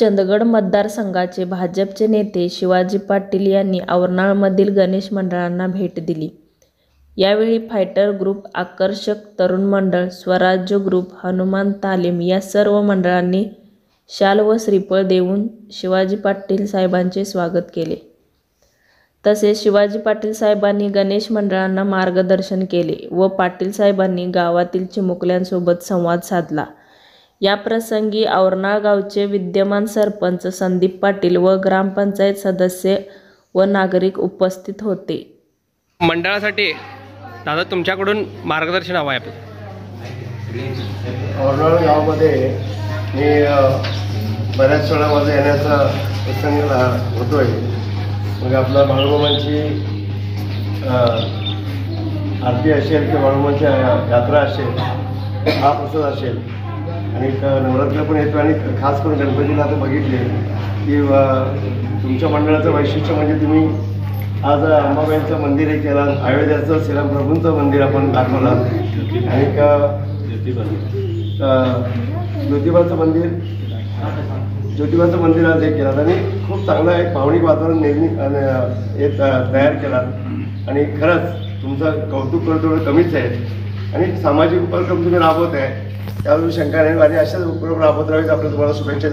चंदगड मतदारसंघाचे भाजपचे नेते शिवाजी पाटील यांनी औरनाळमधील गणेश मंडळांना भेट दिली। यावेळी फायटर ग्रुप, आकर्षक तरुण मंडळ, स्वराज्य ग्रुप, हनुमान तालीम या सर्व मंडळांनी शाल व श्रीफळ देऊन शिवाजी पाटील साहेबांचे स्वागत केले। तसेच शिवाजी पाटील साहेबांनी गणेश मंडळांना मार्गदर्शन केले व पाटील साहेबांनी गावातील चिमुकल्यांसोबत संवाद साधला। या प्रसंगी औरनाळ गावचे विद्यमान सरपंच संदीप पाटील व ग्रामपंचायत सदस्य व नागरिक उपस्थित होते। मंडळासाठी दादा तुमच्याकडून मार्गदर्शन हवं आहे। औरनाळ गावामध्ये मी बऱ्याच वेळा माझा येण्याचा प्रसंग होतोय। मग आपल्या बाळूमामांची आरती असेल किंवा बाळूमामांची यात्रा असेल, हा प्रसाद असेल आणि नवरात्र पण येतो आणि खास करून गणपतीला आता बघितले की तुमच्या मंडळाचं वैशिष्ट्य म्हणजे तुम्ही आज अंबाबाईंचं मंदिर हे केलं, अयोध्याचं श्रीराम प्रभूंचं मंदिर आपण दाखवलं आणि ज्योतिबाचं मंदिर आज हे केलं आणि खूप चांगलं एक भावनिक वातावरण तयार केलं आणि खरंच तुमचं कौतुक थोडं कमीच आहे आणि सामाजिक उपक्रम तुम्ही राबवत आहे, त्यावर शंका नाही आणि अशाच उपक्रम राबवत राहावेत. आपल्या तुम्हाला शुभेच्छा.